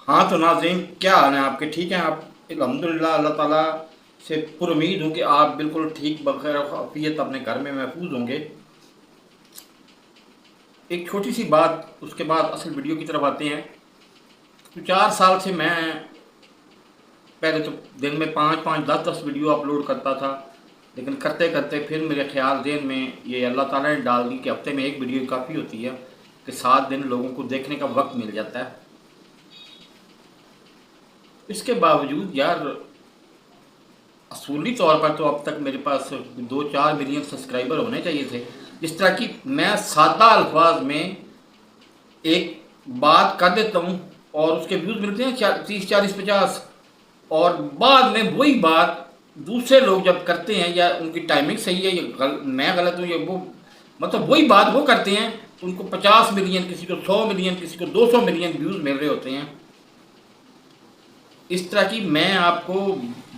ہاں تو ناظرین، کیا حال ہیں آپ کے؟ ٹھیک ہیں آپ؟ الحمدللہ اللہ تعالیٰ سے پر امید ہوں کہ آپ بالکل ٹھیک بخیر عافیت اپنے گھر میں محفوظ ہوں گے۔ ایک چھوٹی سی بات، اس کے بعد اصل ویڈیو کی طرف آتے ہیں۔ تو 4 سال سے میں پہلے تو دن میں 5 5 10 10 ویڈیو اپلوڈ کرتا تھا، لیکن کرتے کرتے پھر میرے خیال ذہن میں یہ اللہ تعالیٰ نے ڈال دی کہ ہفتے میں ایک ویڈیو کافی ہوتی ہے، کہ 7 دن لوگوں کو دیکھنے کا وقت مل جاتا ہے۔ اس کے باوجود یار، اصولی طور پر تو اب تک میرے پاس 2 4 ملین سبسکرائبر ہونے چاہیے تھے، جس طرح کہ میں سادہ الفاظ میں ایک بات کر دیتا ہوں اور اس کے ویوز ملتے ہیں 30 40 50، اور بعد میں وہی بات دوسرے لوگ جب کرتے ہیں، یا ان کی ٹائمنگ صحیح ہے یا میں غلط ہوں، یا وہ مطلب وہی بات وہ کرتے ہیں، ان کو 50 ملین، کسی کو 100 ملین، کسی کو 200 ملین ویوز مل رہے ہوتے ہیں۔ اس طرح کی میں آپ کو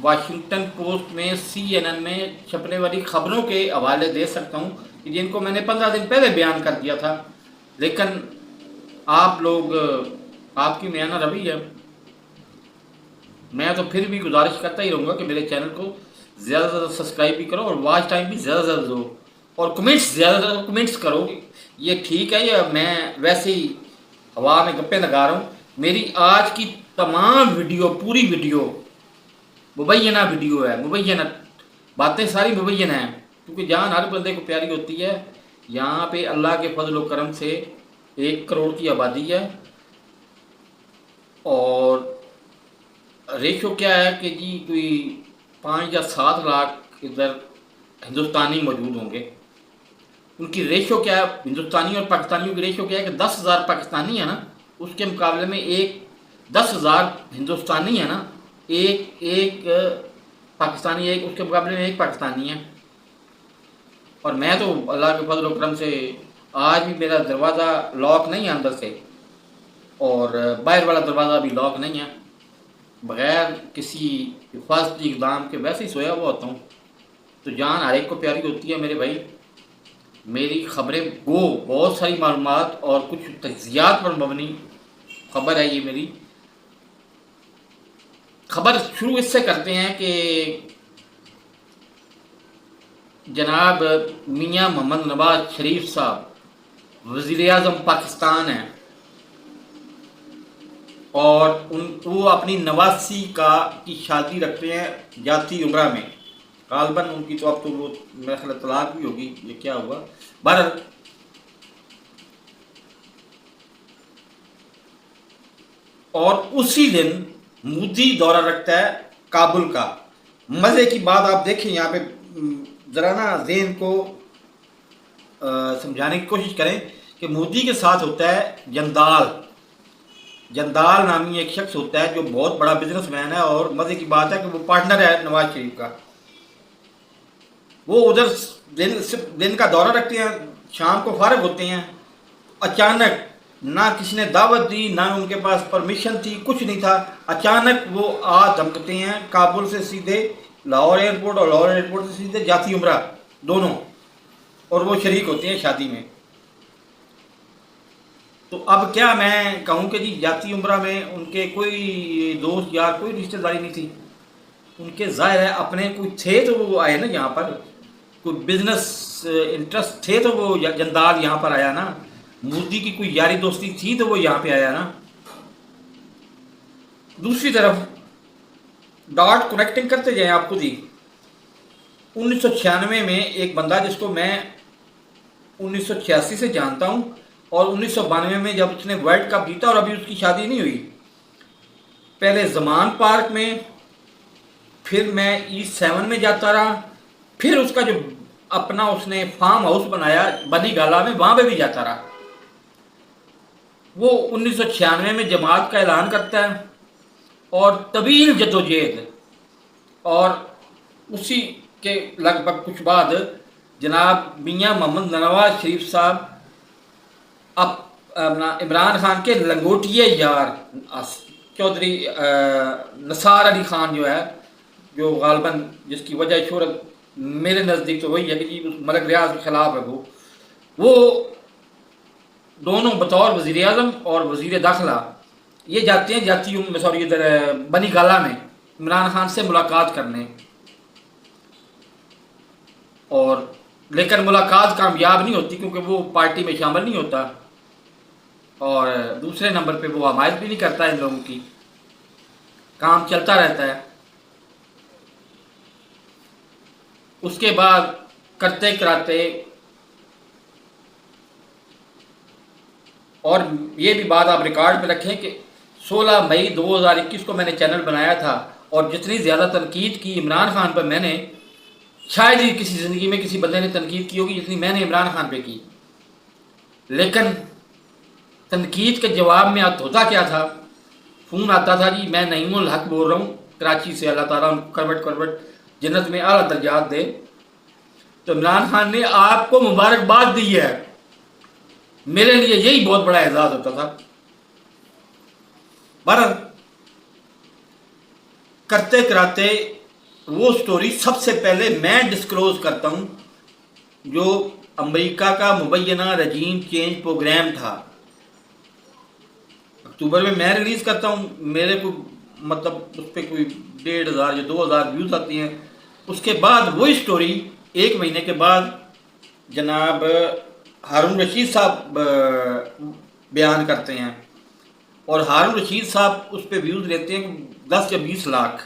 واشنگٹن پوسٹ میں CNN میں چھپنے والی خبروں کے حوالے دے سکتا ہوں، جن کو میں نے 15 دن پہلے بیان کر دیا تھا، لیکن آپ لوگ، آپ کی میانہ روی ہے۔ میں تو پھر بھی گزارش کرتا ہی رہوں گا کہ میرے چینل کو زیادہ سے زیادہ سبسکرائب بھی کرو، اور واچ ٹائم بھی زیادہ سے زیادہ دو، اور کمنٹس زیادہ سے زیادہ کمنٹس کرو۔ یہ ٹھیک ہے، یا میں ویسے ہی ہوا میں گپے لگا رہا ہوں؟ میری آج کی تمام ویڈیو، پوری ویڈیو مبینہ ویڈیو ہے، مبینہ باتیں ساری مبینہ ہیں، کیونکہ جان ہر بندے کو پیاری ہوتی ہے۔ یہاں پہ اللہ کے فضل و کرم سے 1 کروڑ کی آبادی ہے، اور ریشو کیا ہے کہ جی کوئی 5 یا 7 لاکھ ادھر ہندوستانی موجود ہوں گے۔ ان کی ریشو کیا ہے، ہندوستانی اور پاکستانیوں کی ریشو کیا ہے کہ 10,000 پاکستانی ہے نا، اس کے مقابلے میں 10,000 ہندوستانی ہے نا، ایک پاکستانی، ایک اس کے مقابلے میں 1 پاکستانی ہے۔ اور میں تو اللہ کے فضل و کرم سے آج بھی میرا دروازہ لاک نہیں ہے اندر سے، اور باہر والا دروازہ بھی لاک نہیں ہے، بغیر کسی حفاظتی اقدام کے ویسے ہی سویا ہوا ہوتا ہوں۔ تو جان ہر ایک کو پیاری ہوتی ہے میرے بھائی۔ میری خبریں وہ بہت ساری معلومات اور کچھ تجزیات پر مبنی خبر ہے۔ یہ میری خبر شروع اس سے کرتے ہیں کہ جناب میاں محمد نواز شریف صاحب وزیر اعظم پاکستان ہیں، اور وہ اپنی 89 کی شادی رکھتے ہیں جاتی عمرہ میں۔ غالباً ان کی تو اب تو وہ میرا خیال طلاق بھی ہوگی، یہ کیا ہوا بہرحال۔ اور اسی دن مودی دورہ رکھتا ہے کابل کا۔ مزے کی بات آپ دیکھیں یہاں پہ، ذرا نا ذہن کو سمجھانے کی کوشش کریں کہ مودی کے ساتھ ہوتا ہے جندال نامی ایک شخص ہوتا ہے جو بہت بڑا بزنس مین ہے، اور مزے کی بات ہے کہ وہ پارٹنر ہے نواز شریف کا۔ وہ ادھر دن کا دورہ رکھتے ہیں، شام کو فارغ ہوتے ہیں، اچانک نہ کسی نے دعوت دی، نہ ان کے پاس پرمیشن تھی، کچھ نہیں تھا، اچانک وہ دھمکتے ہیں کابل سے سیدھے لاہور ایئرپورٹ، اور لاہور ایئرپورٹ سے سیدھے جاتی عمرہ دونوں، اور وہ شریک ہوتے ہیں شادی میں۔ تو اب کیا میں کہوں کہ جی جاتی عمرہ میں ان کے کوئی دوست یار، کوئی رشتہ داری نہیں تھی ان کے، ظاہر ہے اپنے کوئی تھے تو وہ آئے نا یہاں پر، کوئی بزنس انٹرسٹ تھے تو وہ جندال یہاں پر آیا نا، مودی کی کوئی یاری دوستی تھی تو وہ یہاں پہ آیا نا۔ دوسری طرف ڈاٹ کنیکٹنگ کرتے جائیں آپ خود ہی۔ 1996 میں ایک بندہ جس کو میں 1986 سے جانتا ہوں، اور 1992 میں جب اس نے ورلڈ کپ جیتا، اور ابھی اس کی شادی نہیں ہوئی، پہلے زمان پارک میں، پھر میں E7 میں جاتا رہا، پھر اس کا جو اپنا اس نے فارم ہاؤس بنایا بنی گالا میں، وہاں پہ بھی جاتا رہا۔ وہ 1996 میں جماعت کا اعلان کرتا ہے، اور طویل جدوجہد، اور اسی کے لگ بھگ کچھ بعد جناب میاں محمد نواز شریف صاحب اپنا عمران خان کے لنگوٹیے یار چودھری نثار علی خان جو ہے، جو غالباً جس کی وجہ شہرت میرے نزدیک تو وہی ہے کہ جی ملک ریاض کے خلاف ہے، وہ دونوں بطور وزیر اعظم اور وزیر داخلہ یہ جاتے ہیں سوری ادھر بنی گالا میں عمران خان سے ملاقات کرنے، اور لیکن ملاقات کامیاب نہیں ہوتی کیونکہ وہ پارٹی میں شامل نہیں ہوتا، اور دوسرے نمبر پہ وہ حمایت بھی نہیں کرتا ان لوگوں کی، کام چلتا رہتا ہے۔ اس کے بعد کرتے کراتے، اور یہ بھی بات آپ ریکارڈ پہ رکھیں کہ 16 مئی 2021 کو میں نے چینل بنایا تھا، اور جتنی زیادہ تنقید کی عمران خان پر میں نے، شاید ہی کسی زندگی میں کسی بندے نے تنقید کی ہوگی جتنی میں نے عمران خان پہ کی، لیکن تنقید کے جواب میں ہوتا کیا تھا، فون آتا تھا جی میں نعیم الحق بول رہا ہوں کراچی سے، اللہ تعالیٰ کروٹ جنت میں اعلیٰ درجات دے، تو عمران خان نے آپ کو مبارکباد دی ہے، میرے لیے یہی بہت بڑا اعزاز ہوتا تھا۔ بہرحال کرتے کراتے وہ سٹوری سب سے پہلے میں ڈسکلوز کرتا ہوں جو امریکہ کا مبینہ رجیم چینج پروگرام تھا، اکتوبر میں ریلیز کرتا ہوں، میرے کو مطلب اس پہ کوئی 1500 یا 2000 ویوز آتی ہیں۔ اس کے بعد وہی سٹوری 1 مہینے کے بعد جناب ہارون رشید صاحب بیان کرتے ہیں، اور ہارون رشید صاحب اس پہ ویوز لیتے ہیں 10 یا 20 لاکھ،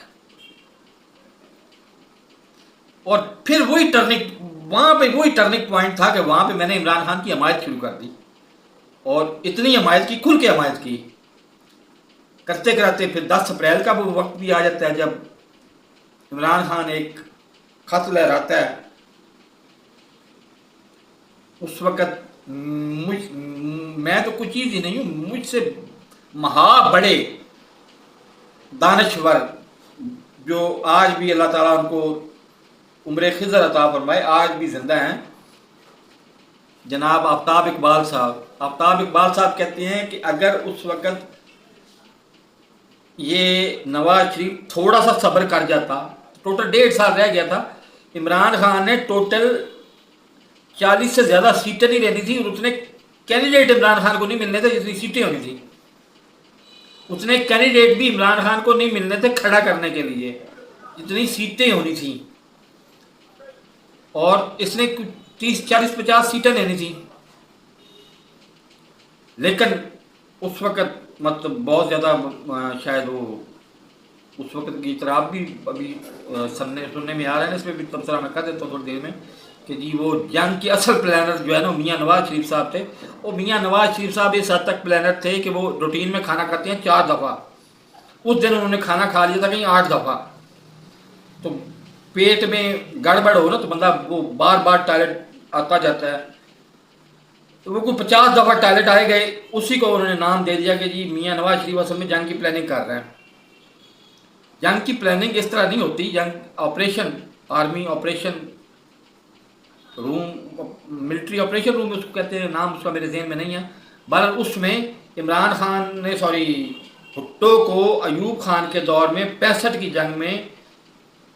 اور پھر وہی ٹرننگ پوائنٹ تھا کہ وہاں پہ میں نے عمران خان کی حمایت شروع کر دی، اور اتنی حمایت کی، کھل کے حمایت کی، کرتے کراتے پھر 10 اپریل کا وہ وقت بھی آ جاتا ہے جب عمران خان ایک خط لہراتا ہے۔ اس وقت میں تو کچھ چیز ہی نہیں ہوں، مجھ سے مہا بڑے دانشور جو آج بھی اللہ تعالیٰ ان کو عمر خضر عطا فرمائے، آج بھی زندہ ہیں، جناب آفتاب اقبال صاحب کہتے ہیں کہ اگر اس وقت یہ نواز شریف تھوڑا سا صبر کر جاتا، ٹوٹل 1.5 سال رہ گیا تھا، عمران خان نے ٹوٹل 40 سے زیادہ سیٹیں نہیں لینی تھی، اور اتنے کینڈیڈیٹ عمران خان کو نہیں ملنے تھے جتنی سیٹیں ہونی تھی، اتنے کینڈیڈیٹ بھی عمران خان کو نہیں ملنے تھے کھڑا کرنے کے لیے جتنی سیٹیں ہونی تھیں، اور اس نے 30 40 50 سیٹیں لینی تھی، لیکن اس وقت مطلب بہت زیادہ شاید وہ اس وقت کی اضطراب بھی ابھی سننے میں آ رہے ہیں، اس میں بھی تبصرہ میں کر دیتا ہوں تھوڑی دیر میں کہ جی وہ جنگ کے اصل پلانر جو ہے نا میاں نواز شریف صاحب تھے، وہ میاں نواز شریف صاحب اس حد تک پلانر تھے کہ وہ روٹین میں کھانا کھاتے ہیں 4 دفعہ، اس دن انہوں نے کھانا کھا لیا تھا کہیں 8 دفعہ، تو پیٹ میں گڑبڑ ہو نا تو بندہ وہ بار بار ٹوائلٹ آتا جاتا ہے، تو وہ کوئی 50 دفعہ ٹوائلٹ آئے گئے، اسی کو انہوں نے نام دے دیا کہ جی میاں نواز شریف اصل میں جنگ کی پلاننگ کر رہے ہیں۔ جنگ کی پلاننگ اس طرح نہیں ہوتی، جنگ آپریشن، آرمی آپریشن روم، ملٹری آپریشن روم اس کو کہتے ہیں، نام اس کا میرے ذہن میں نہیں ہے، بہرحال اس میں عمران خان نے بھٹو کو ایوب خان کے دور میں 65 کی جنگ میں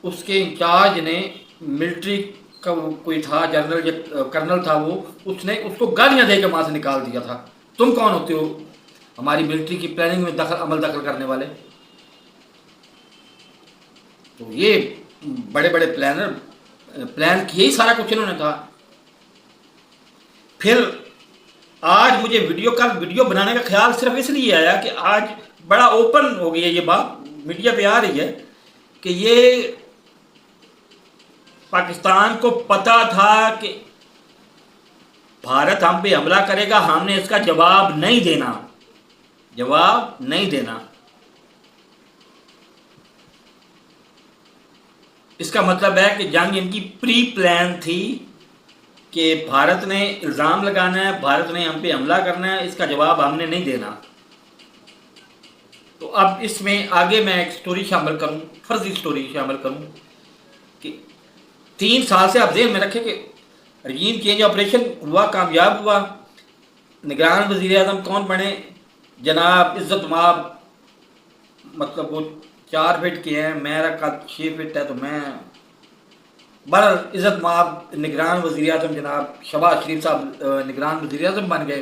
اس کے انچارج نے، ملٹری کا کوئی تھا جنرل یا کرنل تھا، وہ اس نے اس کو گالیاں دے کے وہاں سے نکال دیا تھا، تم کون ہوتے ہو ہماری ملٹری کی پلاننگ میں عمل دخل کرنے والے؟ تو یہ بڑے بڑے پلان کیے ہی سارا کچھ انہوں نے تھا۔ پھر آج مجھے ویڈیو بنانے کا خیال صرف اس لیے آیا کہ آج بڑا اوپن ہو گئی ہے یہ بات، میڈیا پہ آ رہی ہے کہ یہ پاکستان کو پتا تھا کہ بھارت ہم پہ حملہ کرے گا، ہم نے اس کا جواب نہیں دینا۔ اس کا مطلب ہے کہ جنگ ان کی پری پلان تھی کہ بھارت نے الزام لگانا ہے، بھارت نے ہم پہ حملہ کرنا ہے، اس کا جواب ہم نے نہیں دینا۔ تو اب اس میں آگے میں ایک سٹوری شامل کروں، فرضی سٹوری شامل کروں کہ 3 سال سے آپ ذہن میں رکھیں کہ رجیم چینج آپریشن ہوا، کامیاب ہوا، نگران وزیر اعظم کون بنے؟ جناب عزت مآب، مطلب وہ 4 فٹ کے ہیں، میرا قد 6 فٹ ہے، تو میں بہرحال عزت مآب نگران وزیر اعظم جناب شہباز شریف صاحب نگران وزیر اعظم بن گئے،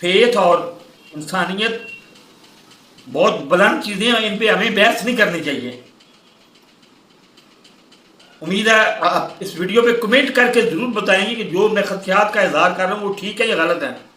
فیتھ اور انسانیت بہت بلند چیزیں ہیں، ان پہ ہمیں بحث نہیں کرنی چاہیے۔ امید ہے آپ اس ویڈیو پہ کمنٹ کر کے ضرور بتائیں گے کہ جو میں خدشات کا اظہار کر رہا ہوں وہ ٹھیک ہے یا غلط ہے۔